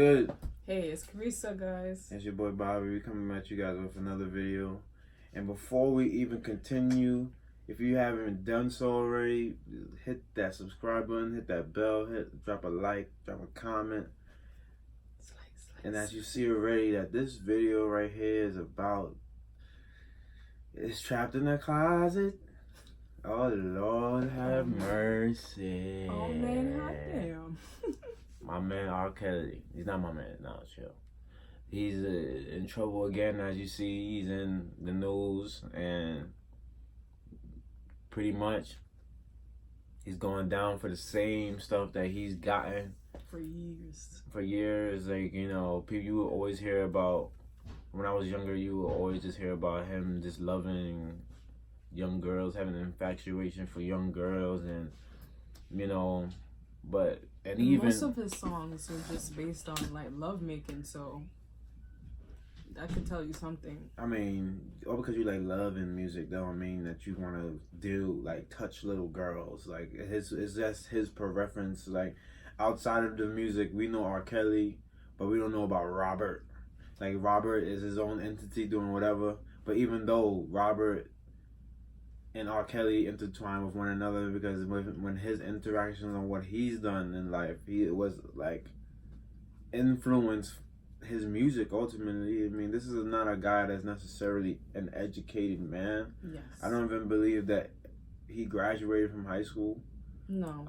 good? Hey, it's Carissa, guys. It's your boy Bobby. We coming at you guys with another video. And before we even continue, if you haven't done so already, hit that subscribe button, hit that bell, drop a like, drop a comment. And as you see already, that this video right here is about it's trapped in the closet. Oh Lord, have mercy. Oh man, hot damn. My man R. Kelly. He's not my man. No, chill. He's in trouble again, as you see. He's in the news, and pretty much he's going down for the same stuff that he's gotten for years. For years, like, you know, people you would always hear about. When I was younger, you would always just hear about him just loving young girls, having an infatuation for young girls, and you know, but and even most of his songs are just based on like lovemaking, so that could tell you something. I mean, all because you like love and music don't mean that you want to touch little girls. Like it's just his preference. Like outside of the music, we know R. Kelly, but we don't know about Robert. Like Robert is his own entity doing whatever. But even though Robert and R. Kelly intertwine with one another, because when his interactions on what he's done in life, he was like influenced his music ultimately. I mean, this is not a guy that's necessarily an educated man. Yes. I don't even believe that he graduated from high school. No.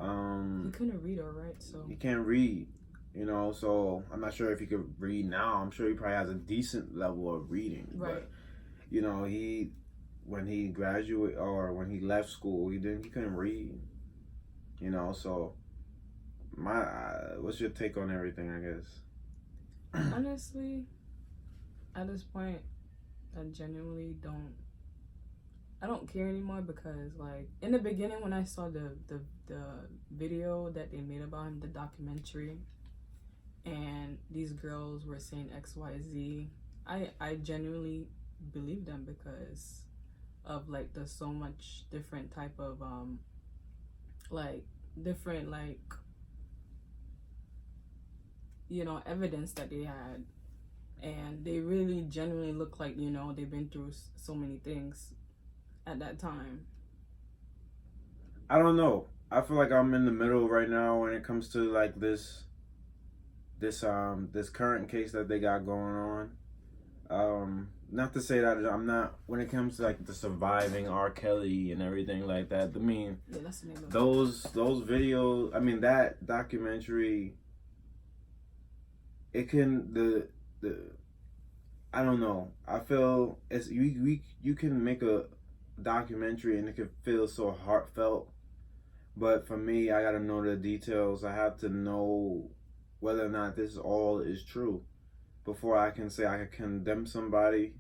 He couldn't read or write, so he can't read. You know, so I'm not sure if he could read now. I'm sure he probably has a decent level of reading. Right. But you know, when he graduated or when he left school, he couldn't read. You know, so what's your take on everything, I guess? Honestly, at this point, I genuinely don't care anymore, because like in the beginning when I saw the video that they made about him, the documentary, and these girls were saying XYZ, I genuinely believed them because of like the so much different type of different you know, evidence that they had, and they really genuinely look like, you know, they've been through so many things at that time. I don't know. I feel like I'm in the middle right now when it comes to like this current case that they got going on. Not to say that I'm not, when it comes to like the surviving R. Kelly and everything like that. I mean, yeah, that's the name of those videos. I mean, that documentary. It can I don't know. I feel it's you can make a documentary and it can feel so heartfelt, but for me, I gotta know the details. I have to know whether or not this all is true before I can say I can condemn somebody.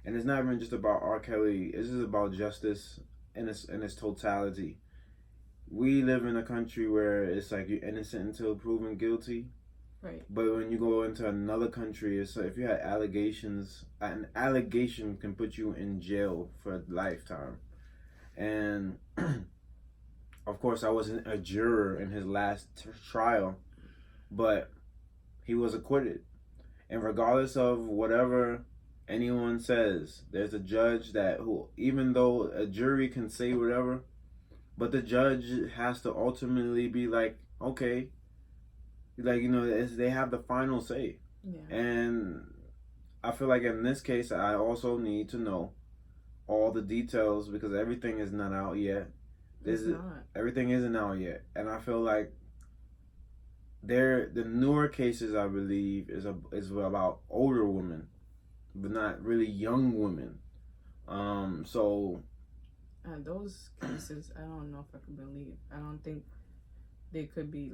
And it's not even just about R. Kelly. It's just about justice in its totality. We live in a country where it's like you're innocent until proven guilty. Right. But when you go into another country, it's if you had allegations, an allegation can put you in jail for a lifetime. And of course, I wasn't a juror in his last trial, but he was acquitted. And regardless of whatever anyone says, there's a judge who, even though a jury can say whatever, but the judge has to ultimately be like, okay, like, you know, they have the final say. Yeah. And I feel like in this case, I also need to know all the details because everything is not out yet. Everything isn't out yet. And I feel like the newer cases, I believe, is about older women, but not really young women. So those cases, I don't know if I can believe. I don't think they could be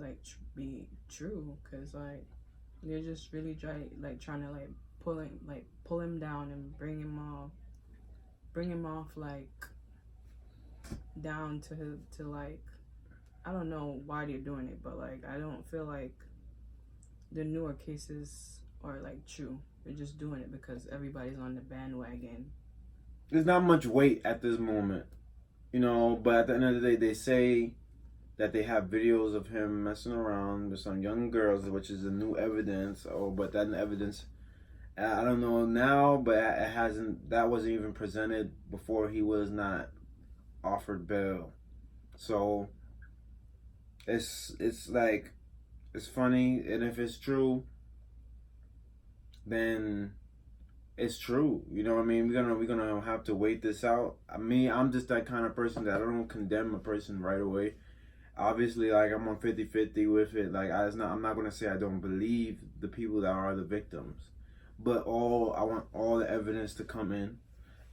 be true, because like they're just really trying to pull him down and bring him off like down to like, I don't know why they're doing it, but like I don't feel like the newer cases are like true. They're just doing it because everybody's on the bandwagon. There's not much weight at this moment, you know, but at the end of the day, they say that they have videos of him messing around with some young girls, which is a new evidence. Oh, but that evidence, I don't know now, but it hasn't. That wasn't even presented before he was not offered bail. So it's like it's funny, and if it's true, then it's true. You know what I mean? We're gonna have to wait this out. I mean, I'm just that kind of person that I don't condemn a person right away. Obviously, like I'm on 50-50 with it. Like I'm not gonna say I don't believe the people that are the victims, but I want all the evidence to come in,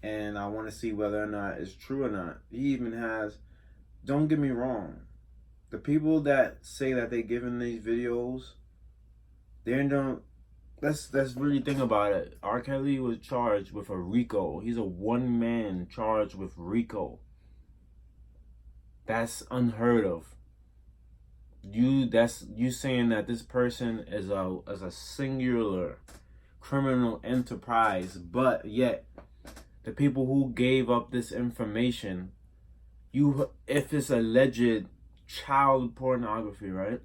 and I want to see whether or not it's true or not. He even has. Don't get me wrong. The people that say that they given these videos, they don't. Let's really think about it. R. Kelly was charged with a Rico. He's a one man charged with Rico. That's unheard of. You saying that this person is a singular criminal enterprise, but yet the people who gave up this information, if it's alleged child pornography, right?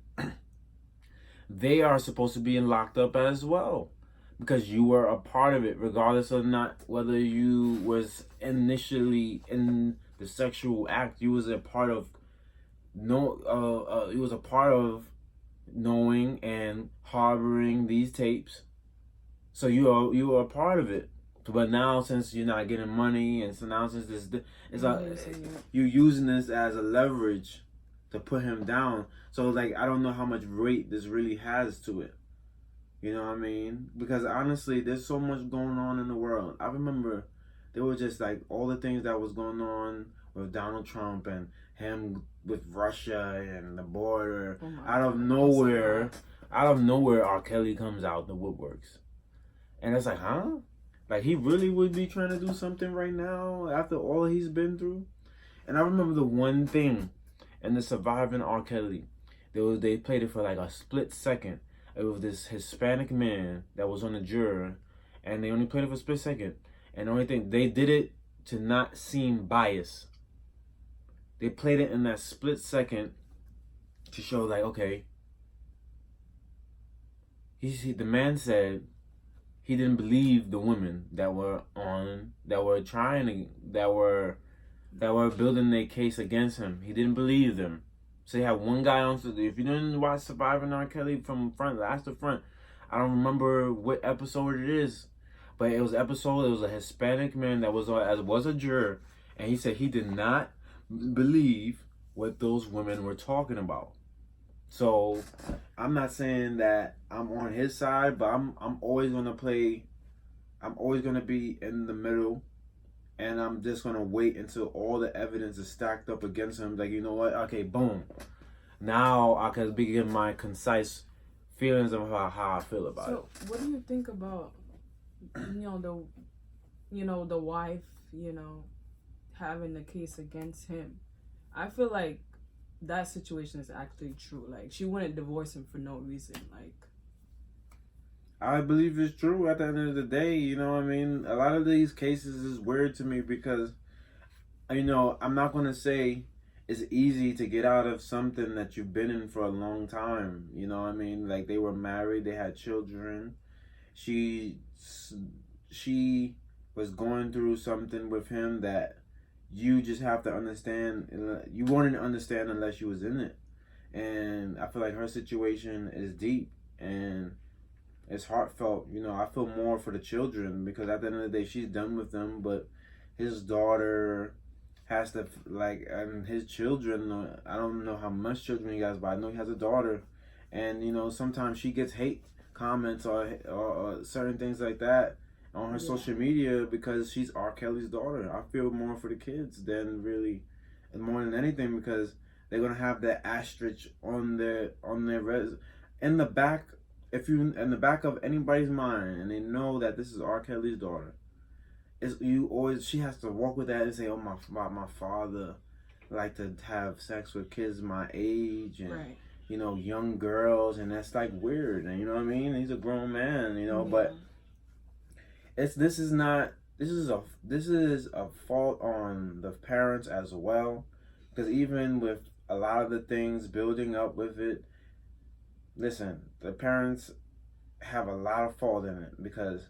They are supposed to be locked up as well because you were a part of it, regardless of not whether you was initially in the sexual act. You was a part of it was a part of knowing and harboring these tapes. So you are a part of it. But now, since you're not getting money, and so now since it's like you're using this as a leverage to put him down. So like I don't know how much weight this really has to it. You know what I mean? Because honestly, there's so much going on in the world. I remember there was just like all the things that was going on with Donald Trump and him with Russia and the border. Out of nowhere, R. Kelly comes out the woodworks, and it's like, huh? Like he really would be trying to do something right now after all he's been through. And I remember the one thing, and the surviving R. Kelly, they played it for like a split second. It was this Hispanic man that was on the juror, and they only played it for a split second. And the only thing, they did it to not seem biased. They played it in that split second to show like, okay, the man said he didn't believe the women that were building their case against him. He didn't believe them. So you have one guy on. If you didn't watch Surviving R. Kelly from last to front, I don't remember what episode it is, but it was a Hispanic man that was a juror, and he said he did not believe what those women were talking about. So I'm not saying that I'm on his side, but I'm always gonna be in the middle. And I'm just going to wait until all the evidence is stacked up against him. Like, you know what? Okay, boom. Now I can begin my concise feelings of how I feel about it. So, what do you think about, the wife, having the case against him? I feel like that situation is actually true. Like, she wouldn't divorce him for no reason. Like, I believe it's true at the end of the day. You know what I mean? A lot of these cases is weird to me because, I'm not going to say it's easy to get out of something that you've been in for a long time. You know what I mean? Like, they were married, they had children. She was going through something with him that you just have to understand. You wouldn't understand unless you was in it. And I feel like her situation is deep and it's heartfelt. I feel more for the children because at the end of the day, she's done with them. But his daughter has to, and his children, I don't know how much children he has, but I know he has a daughter. And, sometimes she gets hate comments or certain things like that on her social media because she's R. Kelly's daughter. I feel more for the kids than really, and more than anything because they're going to have that asterisk on their in the back. If you in the back of anybody's mind and they know that this is R. Kelly's daughter, she has to walk with that and say, oh, my father liked to have sex with kids my age and right. Young girls, and that's like weird, and you know what I mean? He's a grown man, but this is a fault on the parents as well, because even with a lot of the things building up with it. Listen, the parents have a lot of fault in it because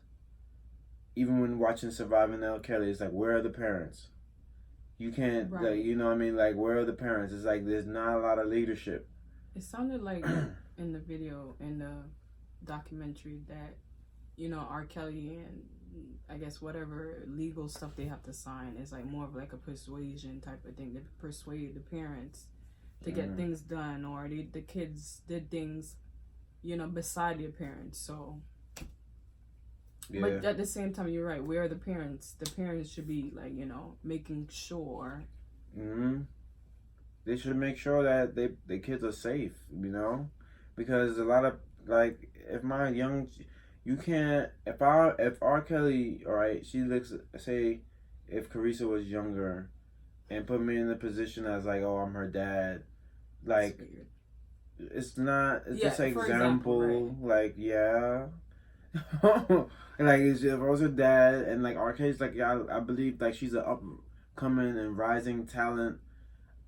even when watching Surviving L. Kelly, it's like, where are the parents? You can't, Right. like, you know what I mean? Like, where are the parents? It's like there's not a lot of leadership. It sounded like in the video, in the documentary, that, you know, R. Kelly and I guess whatever legal stuff they have to sign is like more of like a persuasion type of thing. They persuade the parents to get things done, or the kids did things, you know, beside their parents. So, Yeah. but at the same time, you're right. Where are the parents? The parents should be like, you know, making sure. They should make sure that the kids are safe, you know, because a lot of, like, if my young, you can't, if R. Kelly, all right, she looks, say, if Carissa was younger, and put me in the position as like, oh, I'm her dad, like, it's not, it's just an example, right. Like, yeah. Like, if I was her dad, and like R. Kelly's like, yeah, I believe like she's an upcoming and rising talent,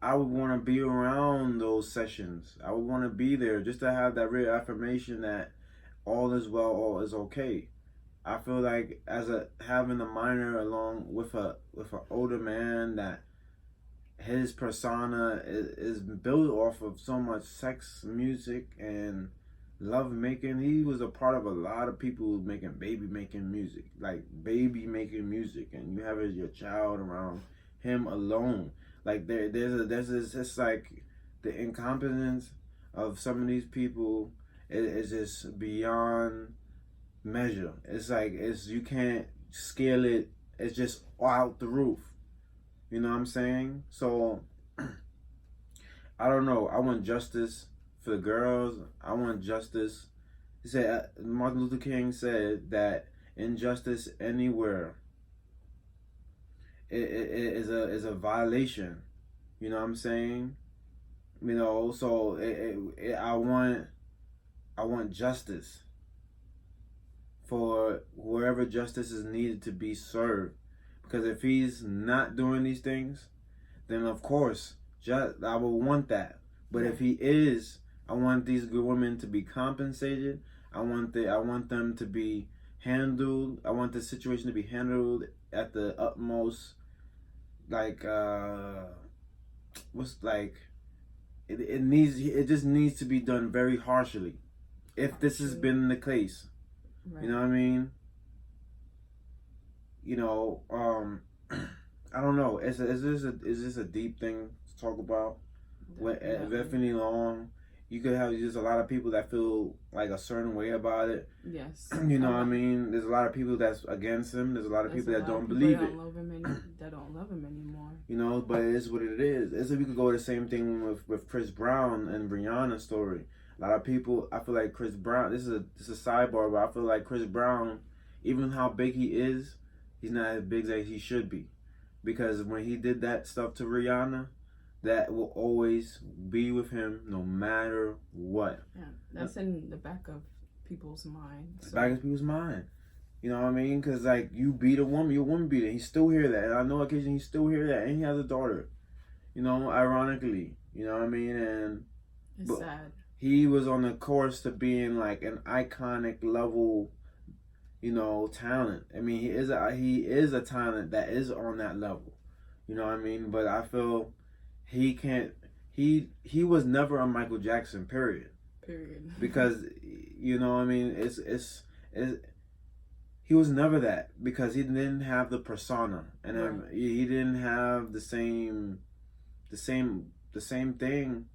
I would want to be around those sessions. I would want to be there just to have that real affirmation that all is well, all is okay. I feel like as having a minor along with an older man, that his persona is built off of so much sex music and love making. He was a part of a lot of people making baby making music, and you have your child around him alone. Like there's this, it's like the incompetence of some of these people is just beyond measure. It's like you can't scale it. It's just out the roof. You know what I'm saying? So I don't know. I want justice for the girls. I want justice. He said, Martin Luther King said that injustice anywhere is a violation. You know what I'm saying? You know, so I want justice for wherever justice is needed to be served. Because if he's not doing these things, then of course, I will want that. But if he is, I want these good women to be compensated. I want them to be handled. I want the situation to be handled at the utmost, like, it just needs to be done very harshly. If this has been the case, right. You know what I mean? You know, I don't know. Is this a deep thing to talk about? With Infinity Long, you could have just a lot of people that feel like a certain way about it. Yes. You know what I mean? There's a lot of people that's against him. There's a lot of people that don't believe it. That don't love him anymore. You know, but it is what it is. It's like we could go the same thing with Chris Brown and Rihanna's story. A lot of people, I feel like Chris Brown. This is a sidebar, but I feel like Chris Brown, even how big he is, he's not as big as he should be, because when he did that stuff to Rihanna, that will always be with him no matter what. Yeah, that's in the back of people's minds. So. Back of people's mind. You know what I mean? Because, like, you beat a woman, you're a woman beater. He still hear that. And I know occasionally he still hear that. And he has a daughter. You know, ironically. You know what I mean? And it's sad. He was on the course to being, like, an iconic level, you know, talent. I mean, he is a talent that is on that level. You know what I mean? But I feel he can't. He was never a Michael Jackson. Period. Because, you know what I mean, it's he was never that, because he didn't have the persona, and right. He didn't have the same thing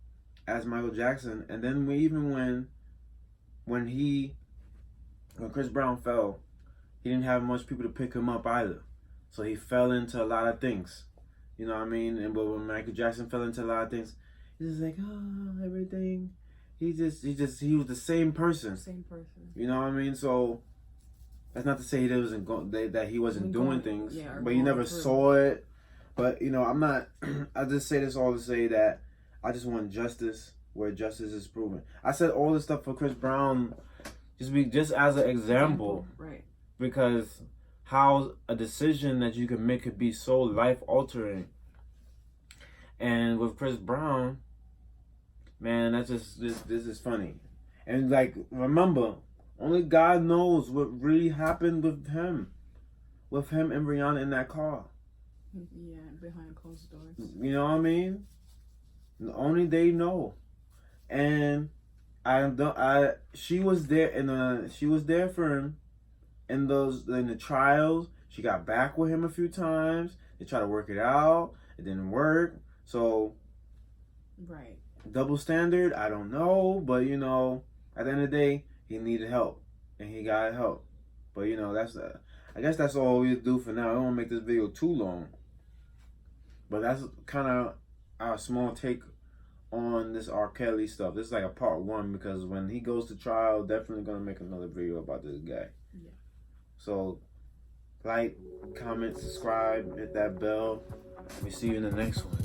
as Michael Jackson. And then when Chris Brown fell, he didn't have much people to pick him up either. So he fell into a lot of things. You know what I mean? But when Michael Jackson fell into a lot of things, he's just like, oh, everything. He was the same person. You know what I mean? So that's not to say that he wasn't doing things, but you never saw it. But, you know, I'm not. I just say this all to say that I just want justice where justice is proven. I said all this stuff for Chris Brown just as an example, right? Because how a decision that you can make could be so life altering. And with Chris Brown, Man, that's just this is funny. And like remember, only God knows what really happened with him. With him and Rihanna in that car. Yeah, behind closed doors. You know what I mean? Only they know. And she was there she was there for him in the trials. She got back with him a few times. They tried to work it out. It didn't work. So right. Double standard, I don't know, but you know, at the end of the day, he needed help and he got help. But you know, I guess that's all we do for now. I don't want to make this video too long. But that's kind of our small take on this R. Kelly stuff. This is like a part 1 because when he goes to trial, definitely gonna make another video about this guy. Yeah. So, like, comment, subscribe, hit that bell. We see you in the next one.